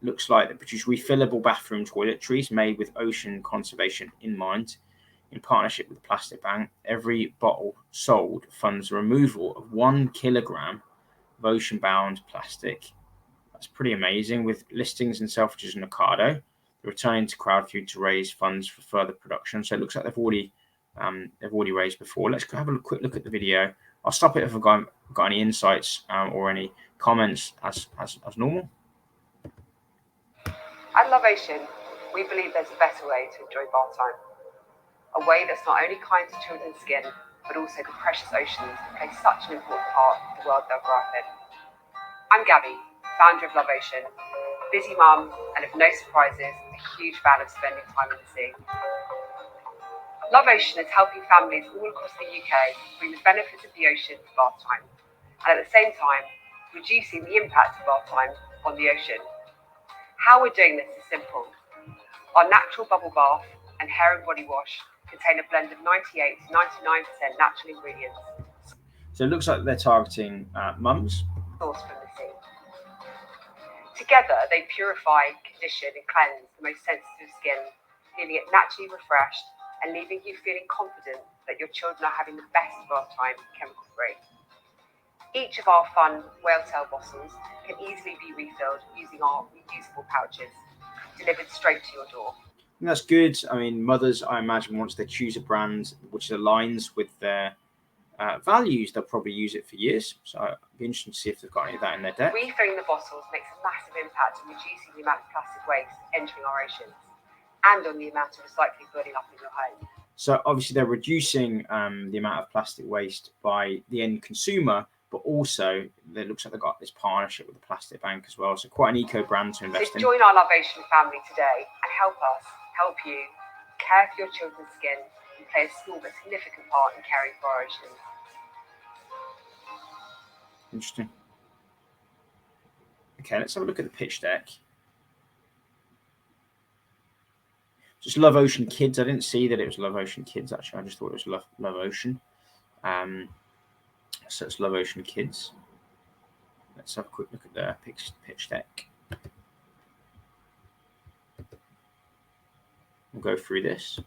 looks like they produce refillable bathroom toiletries made with ocean conservation in mind. In partnership with the Plastic Bank, every bottle sold funds the removal of 1 kilogram of ocean-bound plastic. That's pretty amazing. With listings in Selfridges and Ocado, they're returning to crowdfund to raise funds for further production. So it looks like they've already raised before. Let's go have a quick look at the video. I'll stop it if I've got any insights or any comments as normal. At LoveOcean, we believe there's a better way to enjoy bath time. A way that's not only kind to children's skin, but also the precious oceans that play such an important part of the world they'll grow up in. I'm Gabby, founder of LoveOcean, busy mum, and if no surprises, a huge fan of spending time in the sea. LoveOcean is helping families all across the UK bring the benefits of the ocean to bath time, and at the same time, reducing the impact of bath time on the ocean. How we're doing this is simple. Our natural bubble bath and hair and body wash contain a blend of 98 to 99% natural ingredients. So it looks like they're targeting mums. Sourced from the sea. Together, they purify, condition, and cleanse the most sensitive skin, leaving it naturally refreshed and leaving you feeling confident that your children are having the best bath time chemical-free. Each of our fun whale tail bottles can easily be refilled using our reusable pouches, delivered straight to your door. And that's good. I mean, mothers, I imagine, once they choose a brand which aligns with their values, they'll probably use it for years. So it'd be interesting to see if they've got any of that in their deck. Refilling the bottles makes a massive impact on reducing the amount of plastic waste entering our oceans and on the amount of recycling building up in your home. So obviously they're reducing the amount of plastic waste by the end consumer, but also it looks like they've got this partnership with the Plastic Bank as well. So quite an eco brand to invest in. So join our LoveOcean family today and help you care for your children's skin and play a small but significant part in caring for our oceans. Interesting. Okay, let's have a look at the pitch deck. Just LoveOcean Kids. I didn't see that it was LoveOcean Kids, actually. I just thought it was LoveOcean. So it's LoveOcean Kids. Let's have a quick look at the pitch deck. We'll go through this.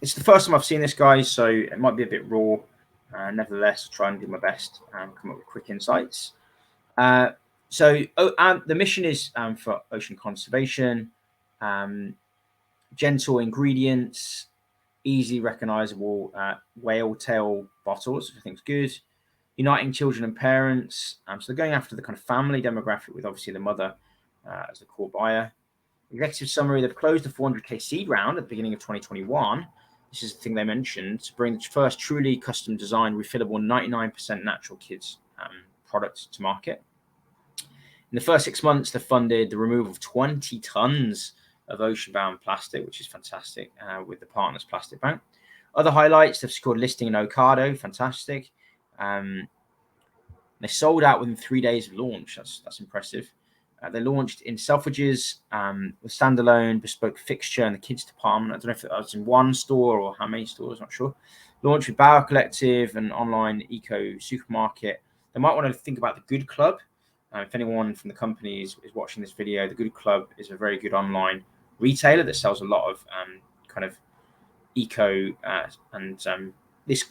It's the first time I've seen this, guys, so it might be a bit raw. Nevertheless, I'll try and do my best and come up with quick insights. So the mission is for ocean conservation, gentle ingredients, easily recognizable whale tail bottles, which I think is good. Uniting children and parents. So they're going after the kind of family demographic with obviously the mother as the core buyer. Executive summary, they've closed the 400K seed round at the beginning of 2021. This is the thing they mentioned, to bring the first truly custom designed, refillable 99% natural kids product to market. In the first 6 months, they funded the removal of 20 tons of ocean-bound plastic, which is fantastic, with the partners Plastic Bank. Other highlights, they've secured listing in Ocado, fantastic. They sold out within 3 days of launch. That's impressive. They launched in Selfridges with standalone bespoke fixture in the kids department. I don't know if it was in one store or how many stores, not sure. Launched with Bauer Collective and online eco supermarket. They might want to think about the Good Club. If anyone from the company is watching this video, the Good Club is a very good online retailer that sells a lot of kind of eco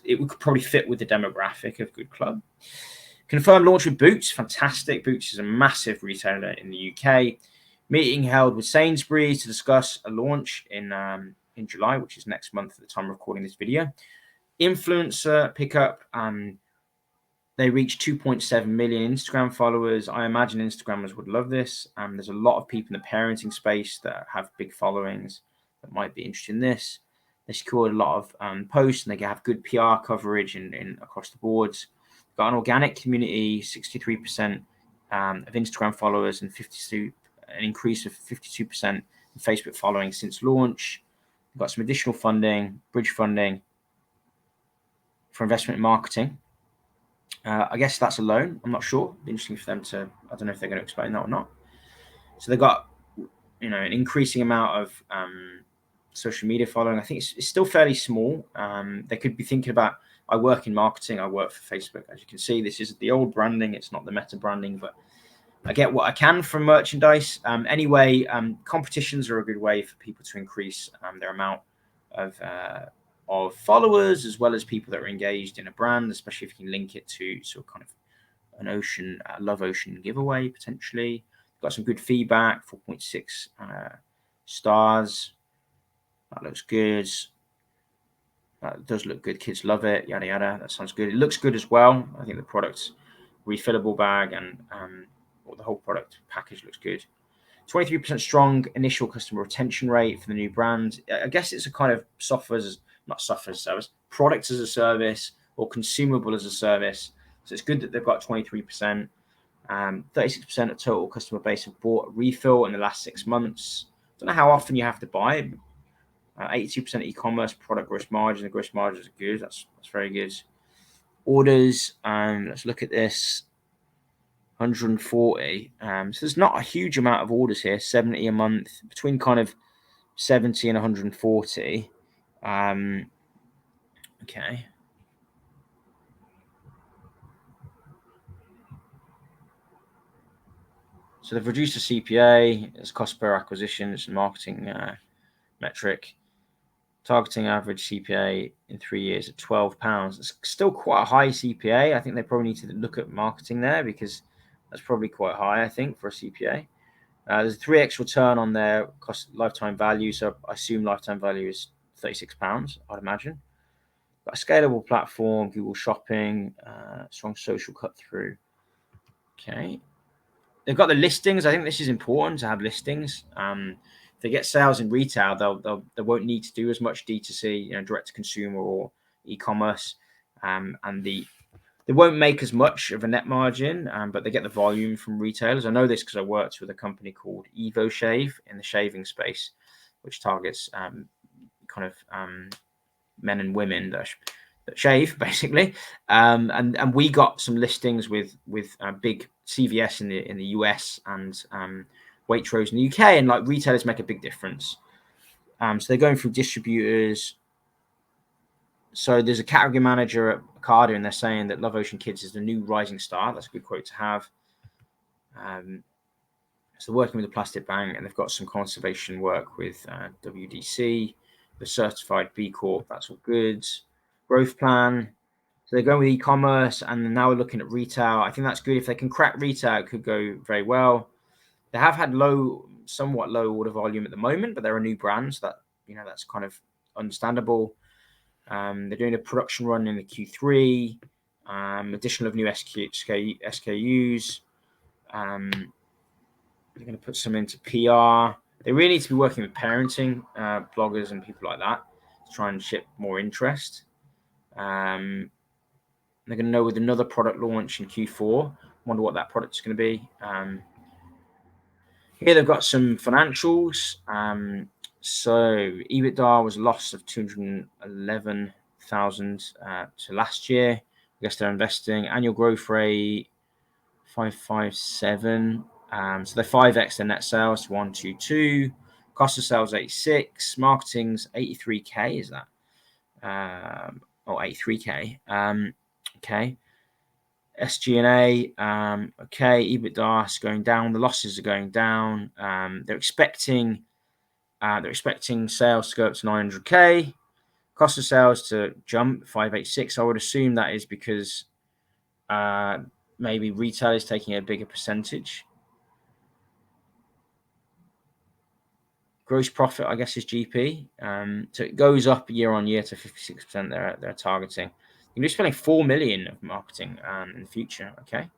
it would probably fit with the demographic of Good Club. Confirmed launch with Boots, fantastic. Boots is a massive retailer in the UK. Meeting held with Sainsbury's to discuss a launch in July, which is next month at the time of recording this video. Influencer pickup, they reached 2.7 million Instagram followers. I imagine Instagrammers would love this. There's a lot of people in the parenting space that have big followings that might be interested in this. They secured a lot of posts and they have good PR coverage in across the boards. Got an organic community, 63% of Instagram followers and an increase of 52% in Facebook following since launch. We've got some additional funding, bridge funding for investment in marketing. I guess that's a loan. I'm not sure. It'd be interesting for them to, I don't know if they're going to explain that or not. So they've got, an increasing amount of social media following. I think it's still fairly small. They could be thinking about, I work in marketing. I work for Facebook. As you can see, this is the old branding. It's not the Meta branding, but I get what I can from merchandise. Anyway, competitions are a good way for people to increase their amount of followers, as well as people that are engaged in a brand, especially if you can link it to sort of kind of an LoveOcean giveaway potentially. Got some good feedback, 4.6 stars. That looks good. That does look good. Kids love it. Yada yada. That sounds good. It looks good as well. I think the product's refillable bag and the whole product package looks good. 23% strong initial customer retention rate for the new brand. I guess it's a kind of product as a service or consumable as a service. So it's good that they've got 23%. 36% of total customer base have bought a refill in the last 6 months. Don't know how often you have to buy it. 82% e-commerce product gross margin. The gross margins are good. That's very good. Orders. Let's look at this. 140. So there's not a huge amount of orders here. 70 a month, between kind of 70 and 140. Okay. So they've reduced the CPA. It's cost per acquisition. It's a marketing metric. Targeting average CPA in 3 years at £12. It's still quite a high CPA. I think they probably need to look at marketing there, because that's probably quite high, I think, for a CPA. There's a 3x return on their cost lifetime value. So I assume lifetime value is £36, I'd imagine. Got a scalable platform, Google Shopping, strong social cut through. Okay. They've got the listings. I think this is important to have listings. If they get sales in retail, they won't need to do as much D2C, direct to consumer or e-commerce, and they won't make as much of a net margin, but they get the volume from retailers. I know this because I worked with a company called EvoShave in the shaving space, which targets men and women that shave, basically. And we got some listings with big CVS in the US and Waitrose in the UK, and like retailers make a big difference. So they're going through distributors. So there's a category manager at Ocado, and they're saying that LoveOcean Kids is the new rising star. That's a good quote to have. So working with the plastic bank, and they've got some conservation work with WDC, the certified B Corp. That's all good. Growth plan. So they're going with e-commerce, and now we're looking at retail. I think that's good. If they can crack retail, it could go very well. They have had somewhat low order volume at the moment, but they're a new brand, so that's kind of understandable. They're doing a production run in the Q3, addition of new SKUs. They're going to put some into PR. They really need to be working with parenting bloggers and people like that to try and ship more interest. They're going to know with another product launch in Q4. Wonder what that product's going to be. Here they've got some financials. So EBITDA was a loss of 211,000 to last year. I guess they're investing. Annual growth rate 557. So they're 5x their net sales to 122. Cost of sales 86. Marketing's 83k. Is that? 83k. Okay. SG&A, okay. EBITDA is going down. The losses are going down. They're expecting sales to go up to 900k. Cost of sales to jump 586. I would assume that is because maybe retail is taking a bigger percentage. Gross profit, I guess, is GP. So it goes up year on year to 56%. They're targeting. You're spending 4 million of marketing in the future. Okay.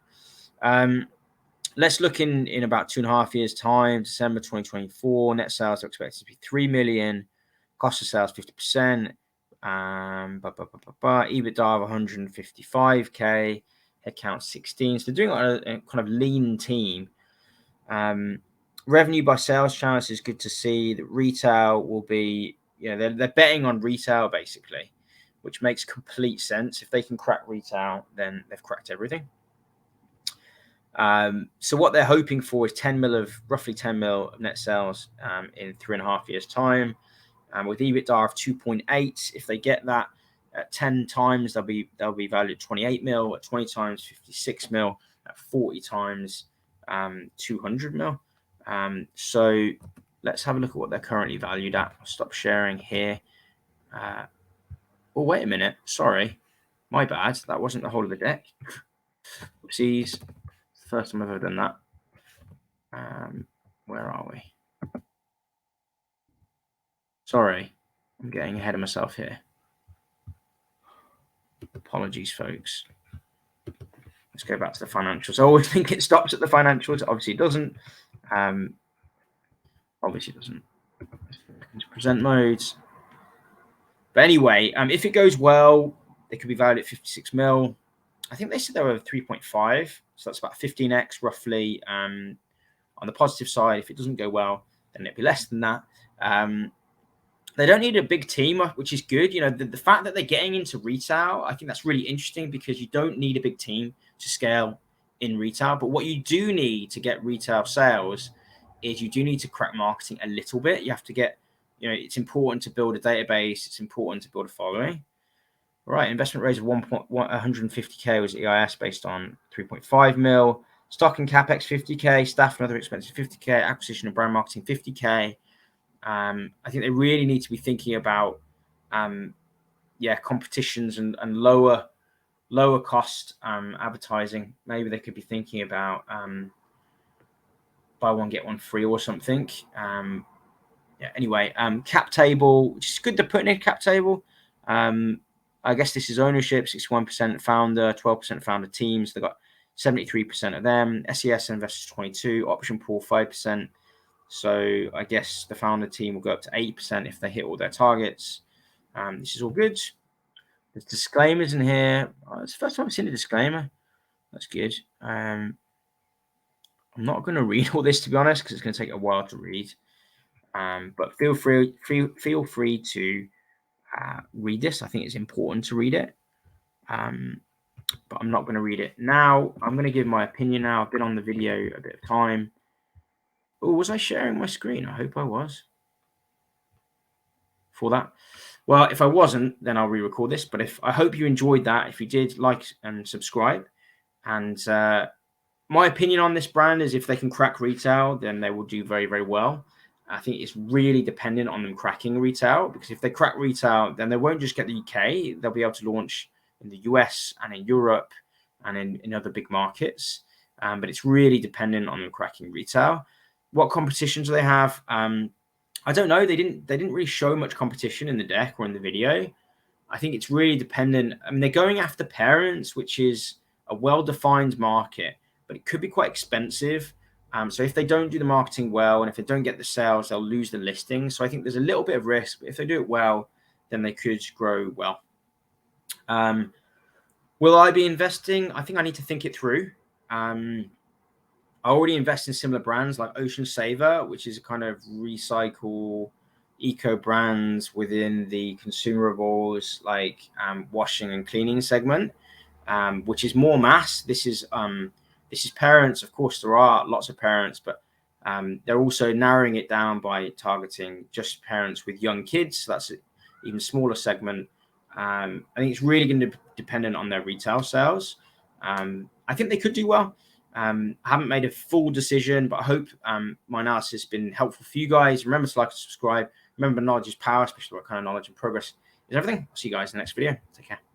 Let's look in about 2.5 years' time, December 2024. Net sales are expected to be 3 million. Cost of sales 50%. EBITDA of 155k. Headcount 16. So they're doing a kind of lean team. Revenue by sales channels is good to see. That retail will be, they're betting on retail basically, which makes complete sense. If they can crack retail, then they've cracked everything. So what they're hoping for is roughly 10 mil of net sales in 3.5 years' time, with EBITDA of 2.8. If they get that at 10 times, they'll be valued at 28 mil. At 20 times, 56 mil. At 40 times, 200 mil. So let's have a look at what they're currently valued at. I'll stop sharing here. Oh, wait a minute. Sorry. My bad. That wasn't the whole of the deck. Oopsies. First time I've ever done that. Where are we? Sorry. I'm getting ahead of myself here. Apologies, folks. Let's go back to the financials. I always think it stops at the financials. Obviously, it doesn't. Obviously, it doesn't. Present modes. But anyway, if it goes well, they could be valued at 56 mil. I think they said they were 3.5. So that's about 15x roughly. On the positive side, if it doesn't go well, then it'd be less than that. They don't need a big team, which is good. You know, the fact that they're getting into retail, I think that's really interesting because you don't need a big team to scale in retail. But what you do need to get retail sales is you do need to crack marketing a little bit. You have to get, you know, it's important to build a database. It's important to build a following. Right, investment raise of 150K was EIS based on 3.5 mil. Stock and CapEx 50K, staff and other expenses 50K, acquisition and brand marketing 50K. I think they really need to be thinking about, competitions and lower cost advertising. Maybe they could be thinking about buy one get one free or something. Anyway, cap table, which is good to put in a cap table. I guess this is ownership: 61% founder, 12% founder teams. They got 73% of them. SES investors 22, option pool 5%. So I guess the founder team will go up to 8% if they hit all their targets. This is all good. There's disclaimers in here. It's the first time I've seen a disclaimer. That's good. I'm not going to read all this, to be honest, because it's going to take a while to read. But feel free to read this. I think it's important to read it. But I'm not going to read it now. I'm going to give my opinion now. I've been on the video a bit of time. Oh, was I sharing my screen? I hope I was. For that. Well, if I wasn't, then I'll re-record this. But I hope you enjoyed that. If you did, like and subscribe. And my opinion on this brand is if they can crack retail, then they will do very, very well. I think it's really dependent on them cracking retail, because if they crack retail, then they won't just get the UK. They'll be able to launch in the US and in Europe and in other big markets. But it's really dependent on them cracking retail. What competitions do they have? I don't know. They didn't really show much competition in the deck or in the video. I think it's really dependent. I mean, they're going after parents, which is a well-defined market, but it could be quite expensive. So if they don't do the marketing well, and if they don't get the sales, they'll lose the listing. So I think there's a little bit of risk, but if they do it well, then they could grow well. Will I be investing? I think I need to think it through. I already invest in similar brands like Ocean Saver, which is a kind of recycle eco brands within the consumables like washing and cleaning segment, which is more mass. This is parents. Of course, there are lots of parents, but they're also narrowing it down by targeting just parents with young kids. So that's an even smaller segment. I think it's really going to be dependent on their retail sales. I think they could do well. I haven't made a full decision, but I hope my analysis has been helpful for you guys. Remember to like and subscribe. Remember, knowledge is power, especially what kind of knowledge and progress is everything. I'll see you guys in the next video. Take care.